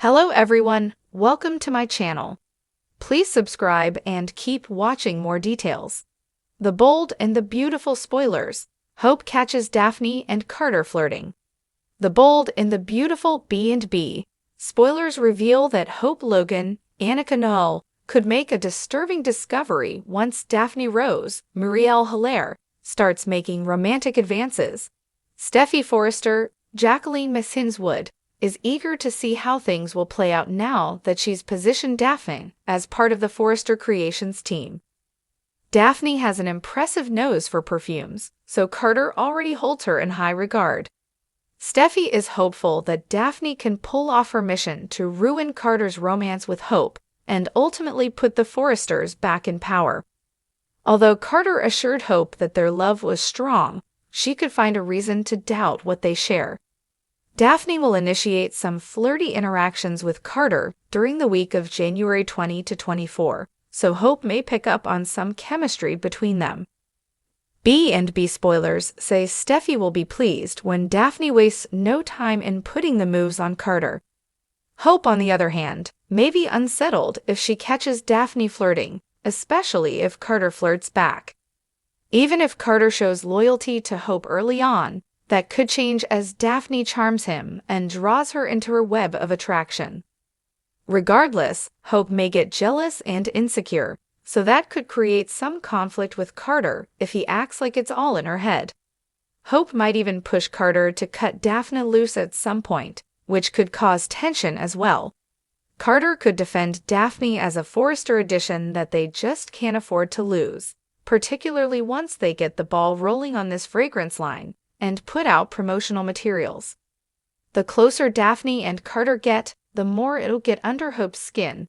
Hello everyone, welcome to my channel. Please subscribe and keep watching more details. The bold and the beautiful spoilers. Hope catches Daphne and Carter flirting. The bold and the beautiful B&B. Spoilers reveal that Hope Logan, Annika Noel, could make a disturbing discovery once Daphne Rose, Muriel Hilaire, starts making romantic advances. Steffi Forrester, Jacqueline Messinswood, is eager to see how things will play out now that she's positioned Daphne as part of the Forrester Creations team. Daphne has an impressive nose for perfumes, so Carter already holds her in high regard. Steffi is hopeful that Daphne can pull off her mission to ruin Carter's romance with Hope and ultimately put the Forresters back in power. Although Carter assured Hope that their love was strong, she could find a reason to doubt what they share. Daphne will initiate some flirty interactions with Carter during the week of January 20 to 24, so Hope may pick up on some chemistry between them. B&B spoilers say Steffi will be pleased when Daphne wastes no time in putting the moves on Carter. Hope, on the other hand, may be unsettled if she catches Daphne flirting, especially if Carter flirts back. Even if Carter shows loyalty to Hope early on, that could change as Daphne charms him and draws her into her web of attraction. Regardless, Hope may get jealous and insecure, so that could create some conflict with Carter if he acts like it's all in her head. Hope might even push Carter to cut Daphne loose at some point, which could cause tension as well. Carter could defend Daphne as a Forrester addition that they just can't afford to lose, particularly once they get the ball rolling on this fragrance line and put out promotional materials. The closer Daphne and Carter get, the more it'll get under Hope's skin.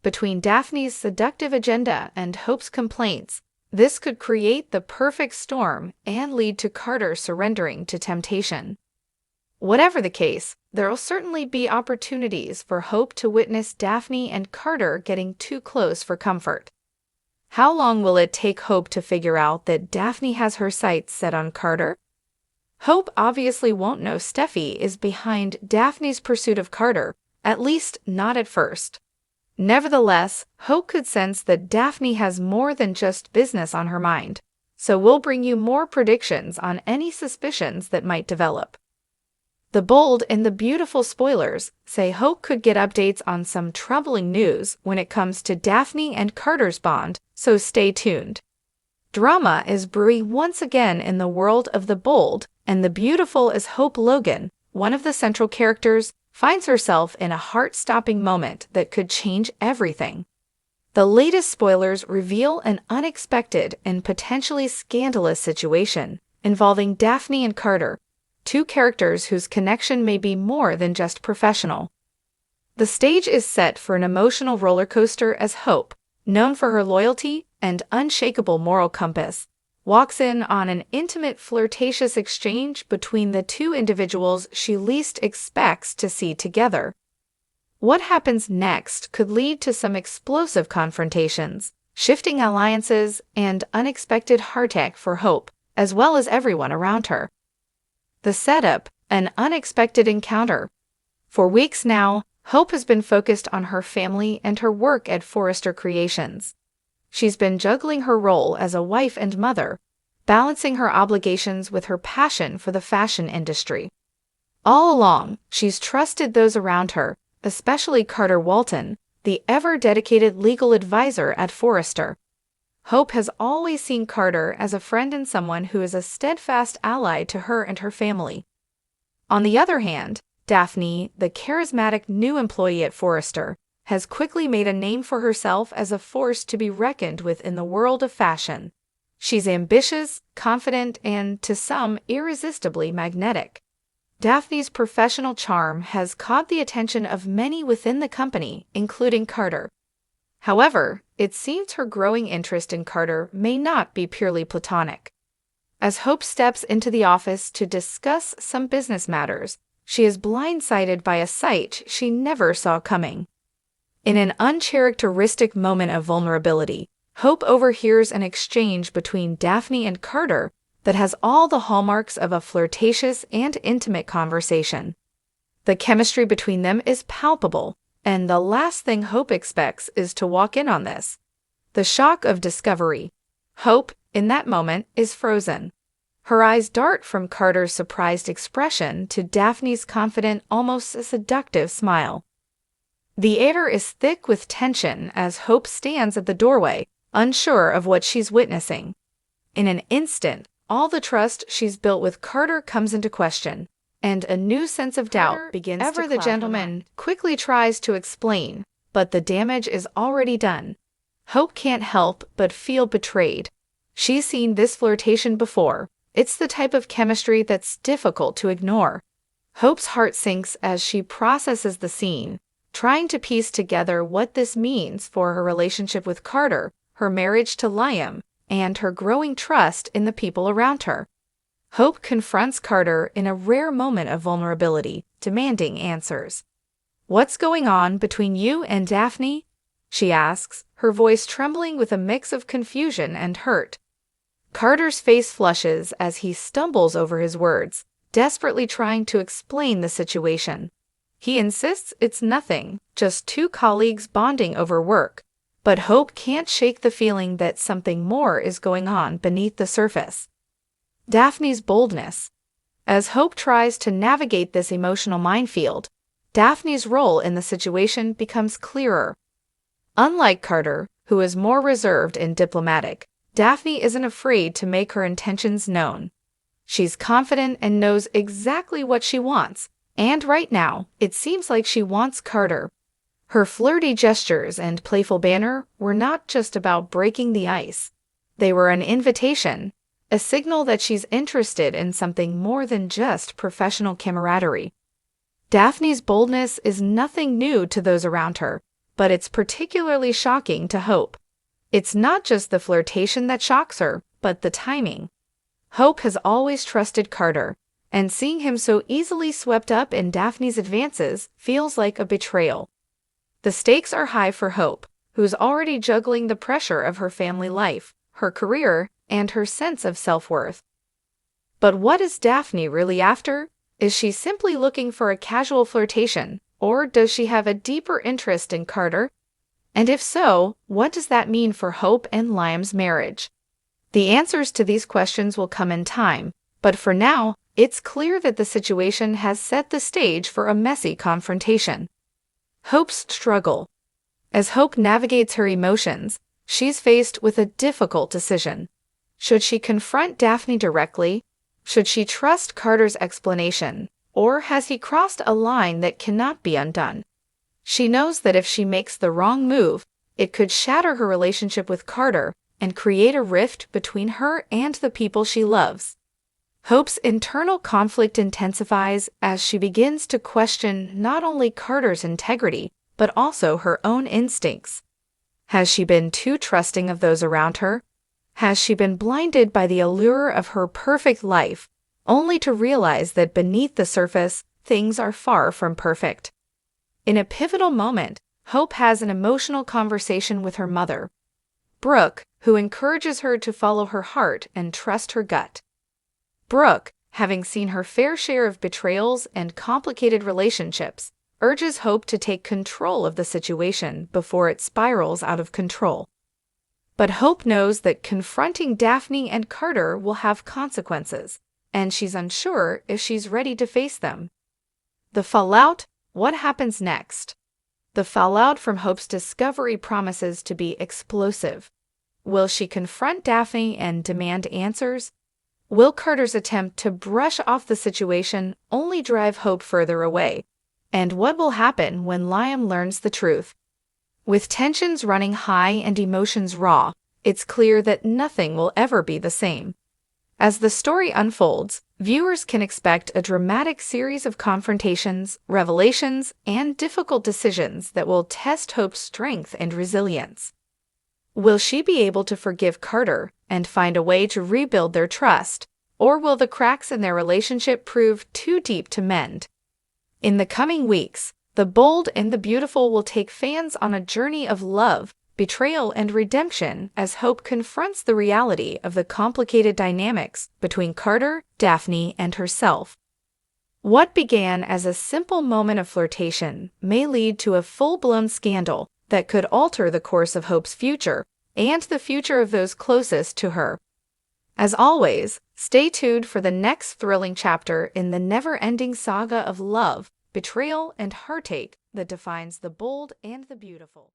Between Daphne's seductive agenda and Hope's complaints, this could create the perfect storm and lead to Carter surrendering to temptation. Whatever the case, there'll certainly be opportunities for Hope to witness Daphne and Carter getting too close for comfort. How long will it take Hope to figure out that Daphne has her sights set on Carter? Hope obviously won't know Steffi is behind Daphne's pursuit of Carter, at least not at first. Nevertheless, Hope could sense that Daphne has more than just business on her mind, so we'll bring you more predictions on any suspicions that might develop. The bold and the beautiful spoilers say Hope could get updates on some troubling news when it comes to Daphne and Carter's bond, so stay tuned. Drama is brewing once again in the world of the bold and the beautiful as Hope Logan, one of the central characters, finds herself in a heart-stopping moment that could change everything. The latest spoilers reveal an unexpected and potentially scandalous situation involving Daphne and Carter, two characters whose connection may be more than just professional. The stage is set for an emotional roller coaster as Hope, known for her loyalty and unshakable moral compass, walks in on an intimate flirtatious exchange between the two individuals she least expects to see together. What happens next could lead to some explosive confrontations, shifting alliances, and unexpected heartache for Hope, as well as everyone around her. The setup, an unexpected encounter. For weeks now, Hope has been focused on her family and her work at Forrester Creations. She's been juggling her role as a wife and mother, balancing her obligations with her passion for the fashion industry. All along, she's trusted those around her, especially Carter Walton, the ever-dedicated legal advisor at Forrester. Hope has always seen Carter as a friend and someone who is a steadfast ally to her and her family. On the other hand, Daphne, the charismatic new employee at Forrester, has quickly made a name for herself as a force to be reckoned with in the world of fashion. She's ambitious, confident, and, to some, irresistibly magnetic. Daphne's professional charm has caught the attention of many within the company, including Carter. However, it seems her growing interest in Carter may not be purely platonic. As Hope steps into the office to discuss some business matters, she is blindsided by a sight she never saw coming. In an uncharacteristic moment of vulnerability, Hope overhears an exchange between Daphne and Carter that has all the hallmarks of a flirtatious and intimate conversation. The chemistry between them is palpable, and the last thing Hope expects is to walk in on this. The shock of discovery. Hope, in that moment, is frozen. Her eyes dart from Carter's surprised expression to Daphne's confident, almost seductive smile. The air is thick with tension as Hope stands at the doorway, unsure of what she's witnessing. In an instant, all the trust she's built with Carter comes into question, and a new sense of doubt begins to cloud the gentleman quickly tries to explain, but the damage is already done. Hope can't help but feel betrayed. She's seen this flirtation before. It's the type of chemistry that's difficult to ignore. Hope's heart sinks as she processes the scene, trying to piece together what this means for her relationship with Carter, her marriage to Liam, and her growing trust in the people around her. Hope confronts Carter in a rare moment of vulnerability, demanding answers. "What's going on between you and Daphne?" she asks, her voice trembling with a mix of confusion and hurt. Carter's face flushes as he stumbles over his words, desperately trying to explain the situation. He insists it's nothing, just two colleagues bonding over work, but Hope can't shake the feeling that something more is going on beneath the surface. Daphne's boldness. As Hope tries to navigate this emotional minefield, Daphne's role in the situation becomes clearer. Unlike Carter, who is more reserved and diplomatic, Daphne isn't afraid to make her intentions known. She's confident and knows exactly what she wants, and right now, it seems like she wants Carter. Her flirty gestures and playful banter were not just about breaking the ice. They were an invitation, a signal that she's interested in something more than just professional camaraderie. Daphne's boldness is nothing new to those around her, but it's particularly shocking to Hope. It's not just the flirtation that shocks her, but the timing. Hope has always trusted Carter, and seeing him so easily swept up in Daphne's advances feels like a betrayal. The stakes are high for Hope, who's already juggling the pressure of her family life, her career, and her sense of self-worth. But what is Daphne really after? Is she simply looking for a casual flirtation, or does she have a deeper interest in Carter? And if so, what does that mean for Hope and Liam's marriage? The answers to these questions will come in time, but for now, it's clear that the situation has set the stage for a messy confrontation. Hope's struggle. As Hope navigates her emotions, she's faced with a difficult decision. Should she confront Daphne directly? Should she trust Carter's explanation? Or has he crossed a line that cannot be undone? She knows that if she makes the wrong move, it could shatter her relationship with Carter and create a rift between her and the people she loves. Hope's internal conflict intensifies as she begins to question not only Carter's integrity, but also her own instincts. Has she been too trusting of those around her? Has she been blinded by the allure of her perfect life, only to realize that beneath the surface, things are far from perfect? In a pivotal moment, Hope has an emotional conversation with her mother, Brooke, who encourages her to follow her heart and trust her gut. Brooke, having seen her fair share of betrayals and complicated relationships, urges Hope to take control of the situation before it spirals out of control. But Hope knows that confronting Daphne and Carter will have consequences, and she's unsure if she's ready to face them. The fallout. What happens next? The fallout from Hope's discovery promises to be explosive. Will she confront Daphne and demand answers? Will Carter's attempt to brush off the situation only drive Hope further away? And what will happen when Liam learns the truth? With tensions running high and emotions raw, it's clear that nothing will ever be the same. As the story unfolds, viewers can expect a dramatic series of confrontations, revelations, and difficult decisions that will test Hope's strength and resilience. Will she be able to forgive Carter and find a way to rebuild their trust, or will the cracks in their relationship prove too deep to mend? In the coming weeks, The Bold and the Beautiful will take fans on a journey of love, betrayal, and redemption as Hope confronts the reality of the complicated dynamics between Carter, Daphne, and herself. What began as a simple moment of flirtation may lead to a full-blown scandal that could alter the course of Hope's future and the future of those closest to her. As always, stay tuned for the next thrilling chapter in the never-ending saga of love, betrayal, and heartache that defines the bold and the beautiful.